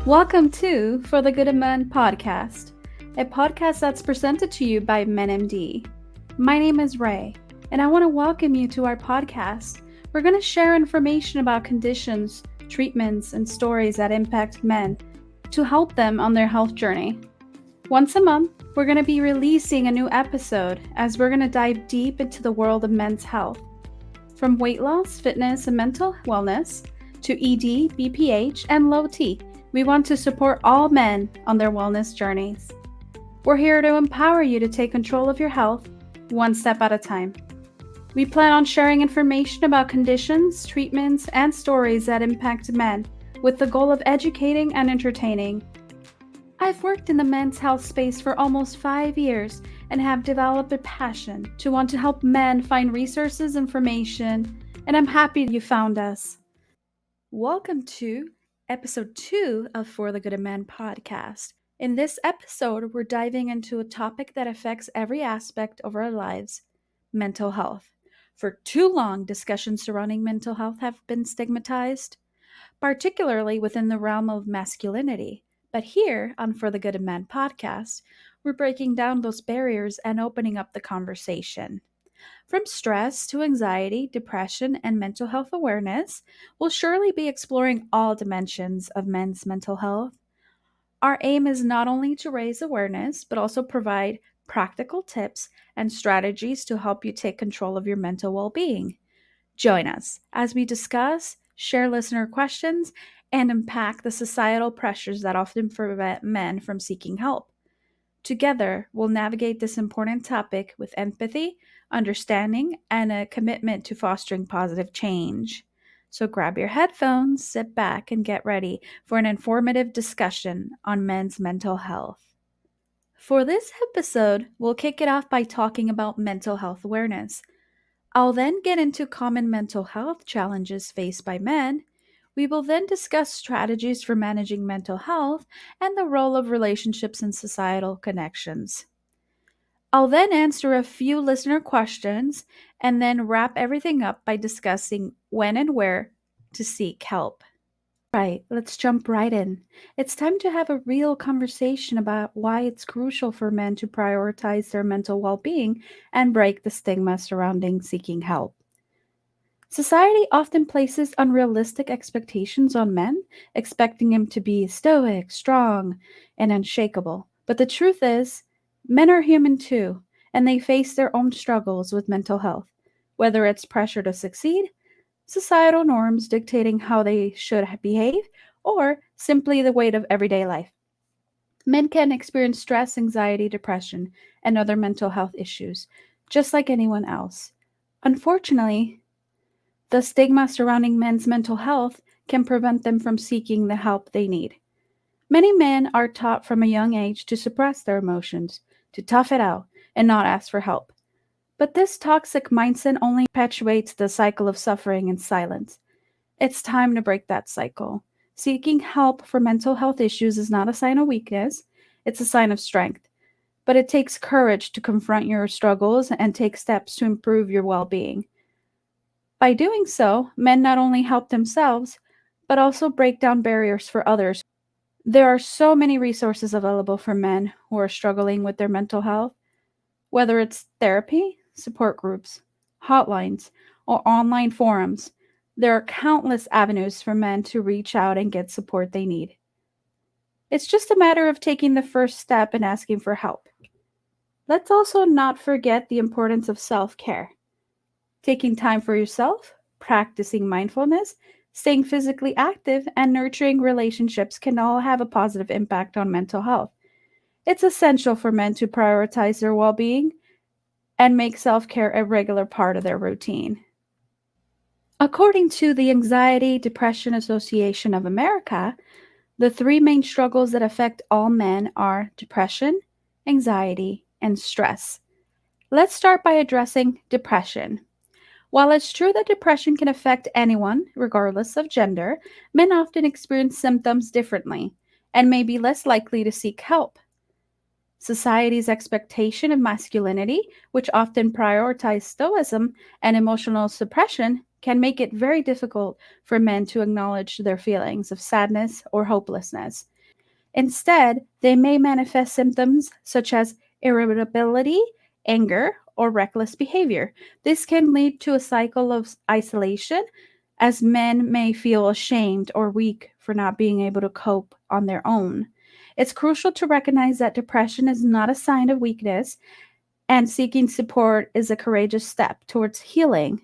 Welcome to For the Good of Men podcast, a podcast that's presented to you by MenMD. My name is Ray, and I want to welcome you to our podcast. We're going to share information about conditions, treatments, and stories that impact men to help them on their health journey. Once a month, we're going to be releasing a new episode as we're going to dive deep into the world of men's health. From weight loss, fitness, and mental wellness to ED, BPH, and low T, we want to support all men on their wellness journeys. We're here to empower you to take control of your health, one step at a time. We plan on sharing information about conditions, treatments, and stories that impact men, with the goal of educating and entertaining. I've worked in the men's health space for almost 5 years and have developed a passion to want to help men find resources, information, and I'm happy you found us. Welcome to episode 2 of For the Good of Men podcast. In this episode, we're diving into a topic that affects every aspect of our lives, mental health. For too long, discussions surrounding mental health have been stigmatized, particularly within the realm of masculinity. But here on For the Good of Men podcast, we're breaking down those barriers and opening up the conversation. From stress to anxiety, depression, and mental health awareness, we'll surely be exploring all dimensions of men's mental health. Our aim is not only to raise awareness, but also provide practical tips and strategies to help you take control of your mental well being. Join us as we discuss, share listener questions, and unpack the societal pressures that often prevent men from seeking help. Together, we'll navigate this important topic with empathy, understanding, and a commitment to fostering positive change. So grab your headphones, sit back, and get ready for an informative discussion on men's mental health. For this episode, we'll kick it off by talking about mental health awareness. I'll then get into common mental health challenges faced by men. We will then discuss strategies for managing mental health and the role of relationships and societal connections. I'll then answer a few listener questions and then wrap everything up by discussing when and where to seek help. Right, let's jump right in. It's time to have a real conversation about why it's crucial for men to prioritize their mental well being and break the stigma surrounding seeking help. Society often places unrealistic expectations on men, expecting them to be stoic, strong, and unshakable. But the truth is, men are human too, and they face their own struggles with mental health, whether it's pressure to succeed, societal norms dictating how they should behave, or simply the weight of everyday life. Men can experience stress, anxiety, depression, and other mental health issues, just like anyone else. Unfortunately, the stigma surrounding men's mental health can prevent them from seeking the help they need. Many men are taught from a young age to suppress their emotions, to tough it out, and not ask for help. But this toxic mindset only perpetuates the cycle of suffering and silence. It's time to break that cycle. Seeking help for mental health issues is not a sign of weakness, it's a sign of strength. But it takes courage to confront your struggles and take steps to improve your well being. By doing so, men not only help themselves, but also break down barriers for others. There are so many resources available for men who are struggling with their mental health, whether it's therapy, support groups, hotlines, or online forums. There are countless avenues for men to reach out and get support they need. It's just a matter of taking the first step and asking for help. Let's also not forget the importance of self-care. Taking time for yourself, practicing mindfulness, staying physically active, and nurturing relationships can all have a positive impact on mental health. It's essential for men to prioritize their well being and make self care a regular part of their routine. According to the Anxiety Depression Association of America, the 3 main struggles that affect all men are depression, anxiety, and stress. Let's start by addressing depression. While it's true that depression can affect anyone, regardless of gender, men often experience symptoms differently and may be less likely to seek help. Society's expectation of masculinity, which often prioritizes stoicism and emotional suppression, can make it very difficult for men to acknowledge their feelings of sadness or hopelessness. Instead, they may manifest symptoms such as irritability, anger, or reckless behavior. This can lead to a cycle of isolation, as men may feel ashamed or weak for not being able to cope on their own. It's crucial to recognize that depression is not a sign of weakness, and seeking support is a courageous step towards healing.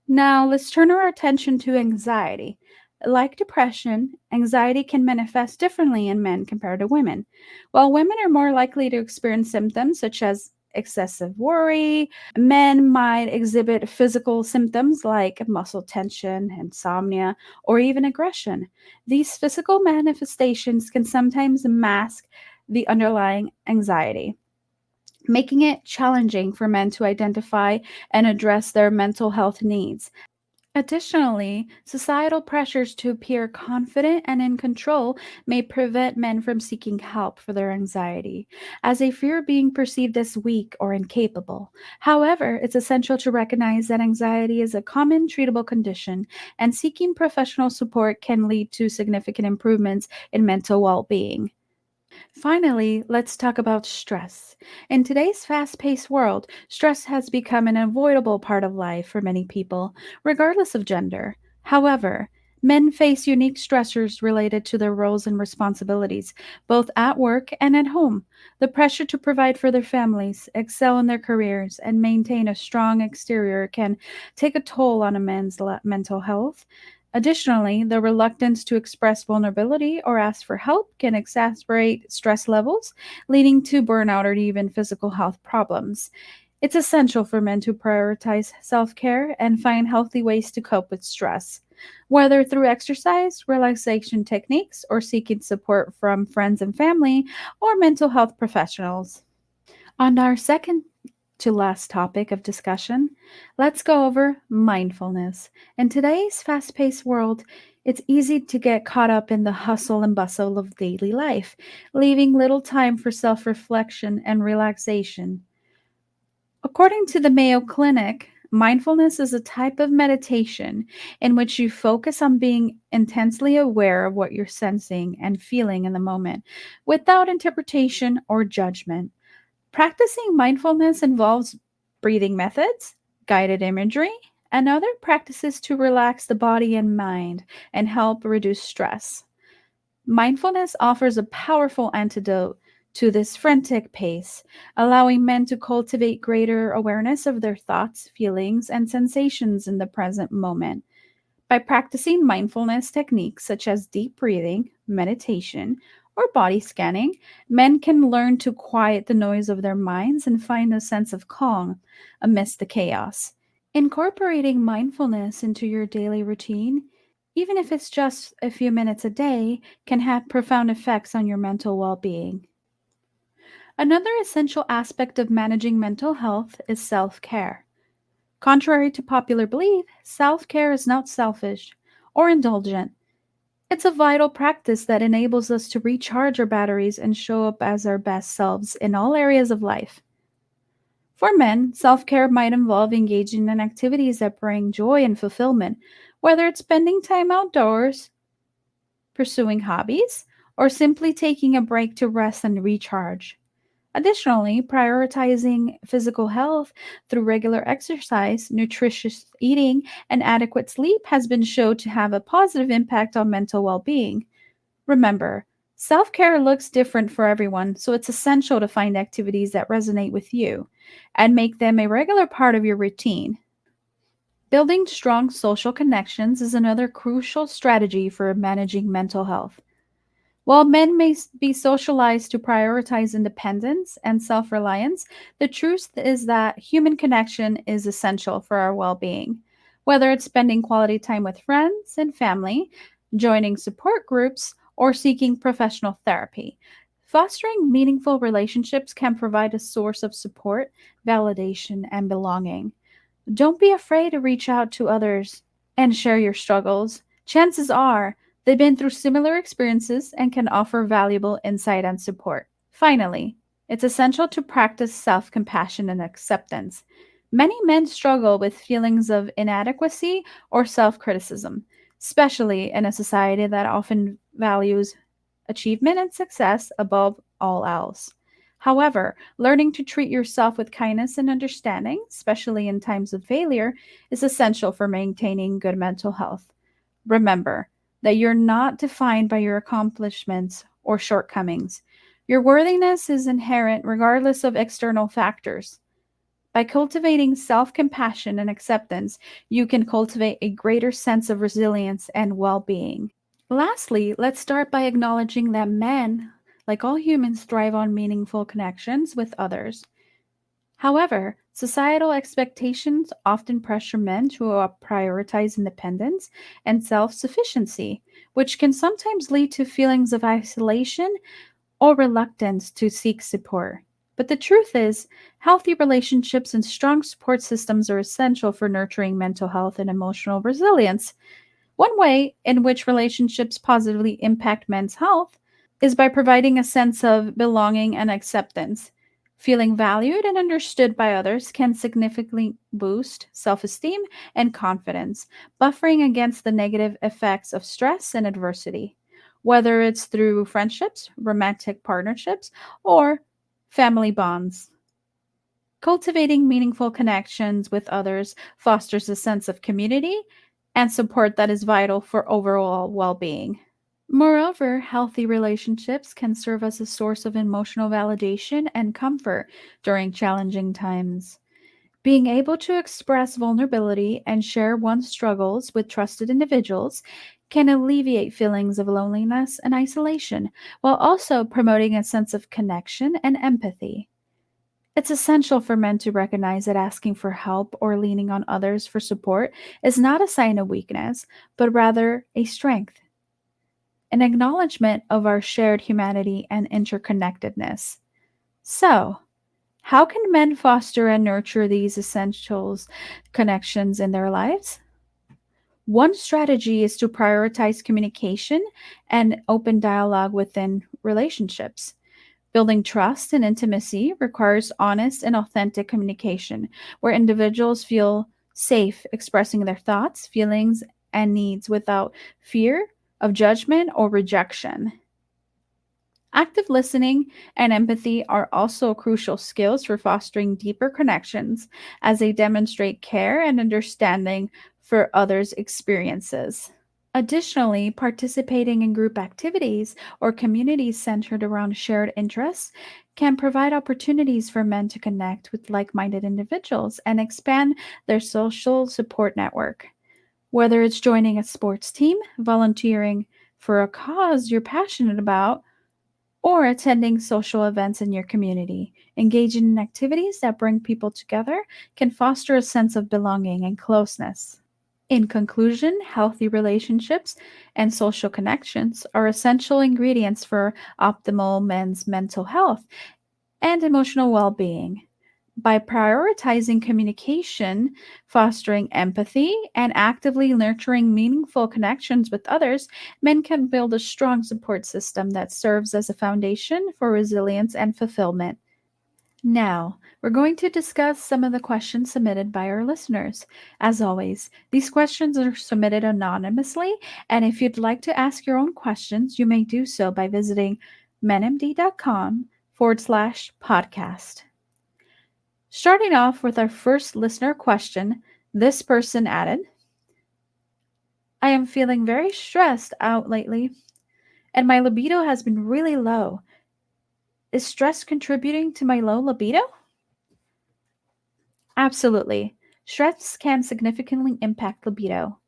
Now, let's turn our attention to anxiety. Like depression, anxiety can manifest differently in men compared to women. While women are more likely to experience symptoms such as excessive worry, men might exhibit physical symptoms like muscle tension, insomnia, or even aggression. These physical manifestations can sometimes mask the underlying anxiety, making it challenging for men to identify and address their mental health needs. Additionally, societal pressures to appear confident and in control may prevent men from seeking help for their anxiety, as they fear being perceived as weak or incapable. However, it's essential to recognize that anxiety is a common treatable condition, and seeking professional support can lead to significant improvements in mental well being. Finally, let's talk about stress. In today's fast paced world, stress has become an unavoidable part of life for many people, regardless of gender. However, men face unique stressors related to their roles and responsibilities, both at work and at home. The pressure to provide for their families, excel in their careers, and maintain a strong exterior can take a toll on a man's mental health. Additionally, the reluctance to express vulnerability or ask for help can exacerbate stress levels, leading to burnout or even physical health problems. It's essential for men to prioritize self care and find healthy ways to cope with stress, whether through exercise, relaxation techniques, or seeking support from friends and family or mental health professionals. On our second to last topic of discussion, let's go over mindfulness. In today's fast paced world, it's easy to get caught up in the hustle and bustle of daily life, leaving little time for self reflection and relaxation. According to the Mayo Clinic, mindfulness is a type of meditation in which you focus on being intensely aware of what you're sensing and feeling in the moment without interpretation or judgment. Practicing mindfulness involves breathing methods, guided imagery, and other practices to relax the body and mind and help reduce stress. Mindfulness offers a powerful antidote to this frantic pace, allowing men to cultivate greater awareness of their thoughts, feelings, and sensations in the present moment. By practicing mindfulness techniques such as deep breathing, meditation, or body scanning, men can learn to quiet the noise of their minds and find a sense of calm amidst the chaos. Incorporating mindfulness into your daily routine, even if it's just a few minutes a day, can have profound effects on your mental well being. Another essential aspect of managing mental health is self care. Contrary to popular belief, self care is not selfish or indulgent. It's a vital practice that enables us to recharge our batteries and show up as our best selves in all areas of life. For men, self care might involve engaging in activities that bring joy and fulfillment, whether it's spending time outdoors, pursuing hobbies, or simply taking a break to rest and recharge. Additionally, prioritizing physical health through regular exercise, nutritious eating, and adequate sleep has been shown to have a positive impact on mental well being. Remember, self care looks different for everyone, so it's essential to find activities that resonate with you and make them a regular part of your routine. Building strong social connections is another crucial strategy for managing mental health. While men may be socialized to prioritize independence and self reliance, the truth is that human connection is essential for our well being. Whether it's spending quality time with friends and family, joining support groups, or seeking professional therapy, fostering meaningful relationships can provide a source of support, validation, and belonging. Don't be afraid to reach out to others and share your struggles. Chances are they've been through similar experiences and can offer valuable insight and support. Finally, it's essential to practice self compassion and acceptance. Many men struggle with feelings of inadequacy or self criticism, especially in a society that often values achievement, and success above all else. However, learning to treat yourself with kindness and understanding, especially in times of failure, is essential for maintaining good mental health. Remember that you're not defined by your accomplishments or shortcomings. Your worthiness is inherent regardless of external factors. By cultivating self compassion and acceptance, you can cultivate a greater sense of resilience and well being. Lastly, let's start by acknowledging that men, like all humans, thrive on meaningful connections with others. However, societal expectations often pressure men to prioritize independence and self sufficiency, which can sometimes lead to feelings of isolation or reluctance to seek support. But the truth is, healthy relationships and strong support systems are essential for nurturing mental health and emotional resilience. One way in which relationships positively impact men's health is by providing a sense of belonging and acceptance. Feeling valued and understood by others can significantly boost self esteem and confidence, buffering against the negative effects of stress and adversity. Whether it's through friendships, romantic partnerships, or family bonds. Cultivating meaningful connections with others fosters a sense of community and support that is vital for overall well being. Moreover, healthy relationships can serve as a source of emotional validation and comfort during challenging times. Being able to express vulnerability and share one's struggles with trusted individuals can alleviate feelings of loneliness and isolation while also promoting a sense of connection and empathy. It's essential for men to recognize that asking for help or leaning on others for support is not a sign of weakness, but rather a strength, an acknowledgement of our shared humanity and interconnectedness. So, how can men foster and nurture these essentials connections in their lives? One strategy is to prioritize communication and open dialogue within relationships. Building trust and intimacy requires honest and authentic communication where individuals feel safe expressing their thoughts, feelings, and needs without fear of judgment or rejection. Active listening and empathy are also crucial skills for fostering deeper connections as they demonstrate care and understanding for others' experiences. Additionally, participating in group activities or communities centered around shared interests can provide opportunities for men to connect with like minded individuals and expand their social support network. Whether it's joining a sports team, volunteering for a cause you're passionate about, or attending social events in your community, engaging in activities that bring people together can foster a sense of belonging and closeness. In conclusion, healthy relationships and social connections are essential ingredients for optimal men's mental health and emotional well being. By prioritizing communication, fostering empathy, and actively nurturing meaningful connections with others, men can build a strong support system that serves as a foundation for resilience and fulfillment. Now, we're going to discuss some of the questions submitted by our listeners. As always, these questions are submitted anonymously, and if you'd like to ask your own questions, you may do so by visiting menmd.com/podcast. Starting off with our first listener question, this person added, I am feeling very stressed out lately, and my libido has been really low. Is stress contributing to my low libido? Absolutely. Stress can significantly impact libido.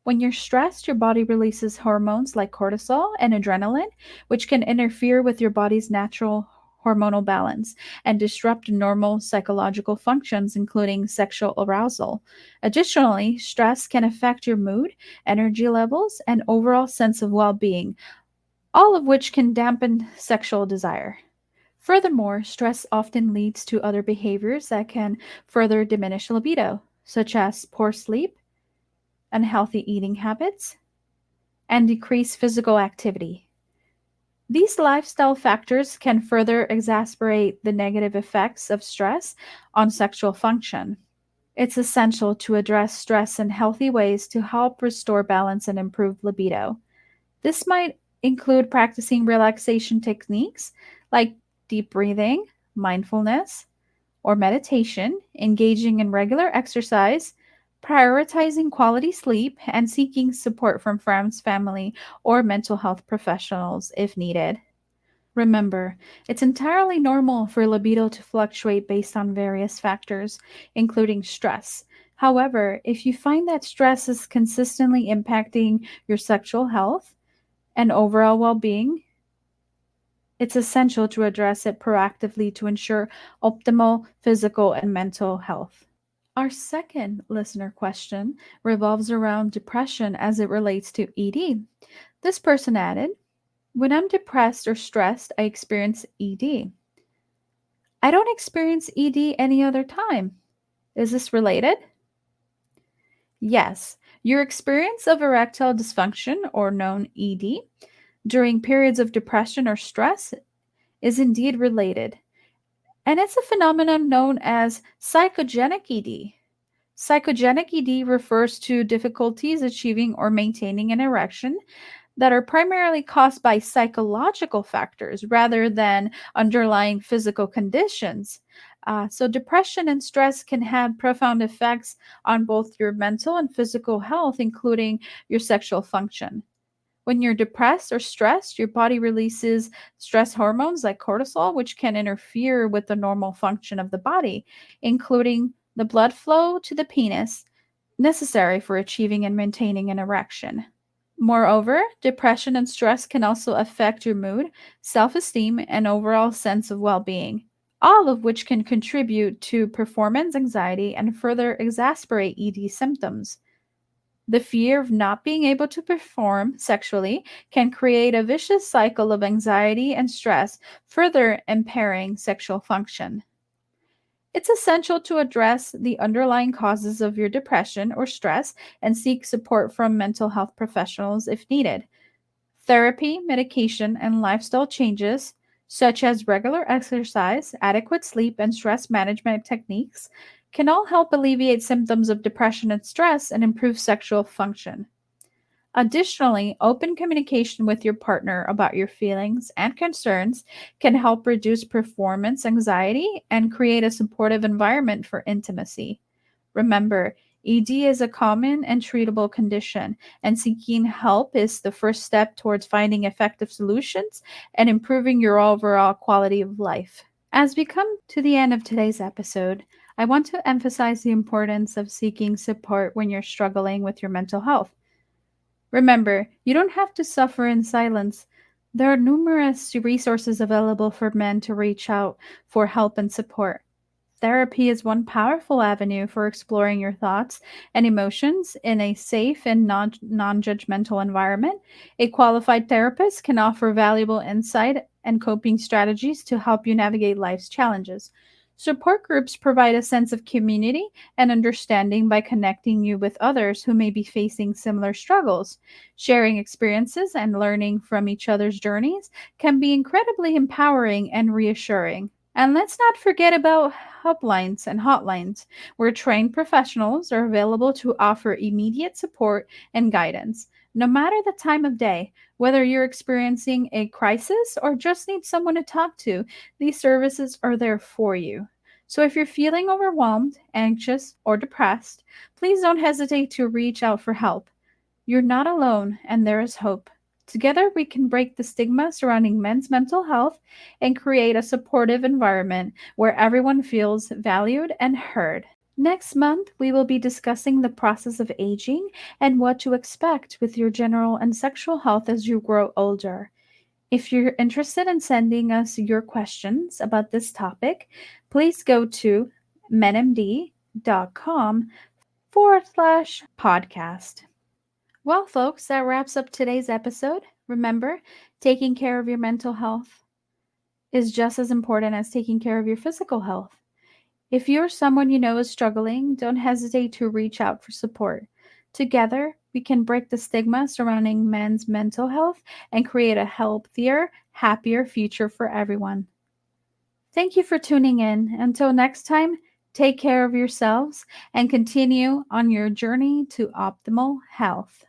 When you're stressed, your body releases hormones like cortisol and adrenaline, which can interfere with your body's natural hormonal balance and disrupt normal psychological functions, including sexual arousal. Additionally, stress can affect your mood, energy levels, and overall sense of well being, all of which can dampen sexual desire. Furthermore, stress often leads to other behaviors that can further diminish libido, such as poor sleep, unhealthy eating habits, and decreased physical activity. These lifestyle factors can further exacerbate the negative effects of stress on sexual function. It's essential to address stress in healthy ways to help restore balance and improve libido. This might include practicing relaxation techniques like deep breathing, mindfulness, or meditation, engaging in regular exercise, prioritizing quality sleep, and seeking support from friends, family, or mental health professionals if needed. Remember, it's entirely normal for libido to fluctuate based on various factors, including stress. However, if you find that stress is consistently impacting your sexual health and overall well being, it's essential to address it proactively to ensure optimal physical and mental health. Our second listener question revolves around depression as it relates to ED. This person added, when I'm depressed or stressed, I experience ED. I don't experience ED any other time. Is this related? Yes, your experience of erectile dysfunction, or known ED, during periods of depression or stress is indeed related, and it's a phenomenon known as psychogenic ED. Psychogenic ED refers to difficulties achieving or maintaining an erection that are primarily caused by psychological factors rather than underlying physical conditions. So, depression and stress can have profound effects on both your mental and physical health, including your sexual function. When you're depressed or stressed, your body releases stress hormones like cortisol, which can interfere with the normal function of the body, including the blood flow to the penis necessary for achieving and maintaining an erection. Moreover, depression and stress can also affect your mood, self esteem, and overall sense of well being, all of which can contribute to performance anxiety and further exacerbate ED symptoms. The fear of not being able to perform sexually can create a vicious cycle of anxiety and stress, further impairing sexual function. It's essential to address the underlying causes of your depression or stress and seek support from mental health professionals if needed. Therapy, medication, and lifestyle changes, such as regular exercise, adequate sleep, and stress management techniques, can all help alleviate symptoms of depression and stress and improve sexual function. Additionally, open communication with your partner about your feelings and concerns can help reduce performance anxiety and create a supportive environment for intimacy. Remember, ED is a common and treatable condition, and seeking help is the first step towards finding effective solutions and improving your overall quality of life. As we come to the end of today's episode, I want to emphasize the importance of seeking support when you're struggling with your mental health. Remember, you don't have to suffer in silence. There are numerous resources available for men to reach out for help and support. Therapy is one powerful avenue for exploring your thoughts and emotions in a safe and non judgmental environment. A qualified therapist can offer valuable insight and coping strategies to help you navigate life's challenges. Support groups provide a sense of community and understanding by connecting you with others who may be facing similar struggles. Sharing experiences and learning from each other's journeys can be incredibly empowering and reassuring. And let's not forget about helplines and hotlines, where trained professionals are available to offer immediate support and guidance. No matter the time of day, whether you're experiencing a crisis or just need someone to talk to, these services are there for you. So if you're feeling overwhelmed, anxious, or depressed, please don't hesitate to reach out for help. You're not alone, and there is hope. Together, we can break the stigma surrounding men's mental health and create a supportive environment where everyone feels valued and heard. Next month, we will be discussing the process of aging and what to expect with your general and sexual health as you grow older. If you're interested in sending us your questions about this topic, please go to menmd.com/podcast. Well, folks, that wraps up today's episode. Remember, taking care of your mental health is just as important as taking care of your physical health. If you're someone you know is struggling, don't hesitate to reach out for support. Together, we can break the stigma surrounding men's mental health and create a healthier, happier future for everyone. Thank you for tuning in. Until next time, take care of yourselves and continue on your journey to optimal health.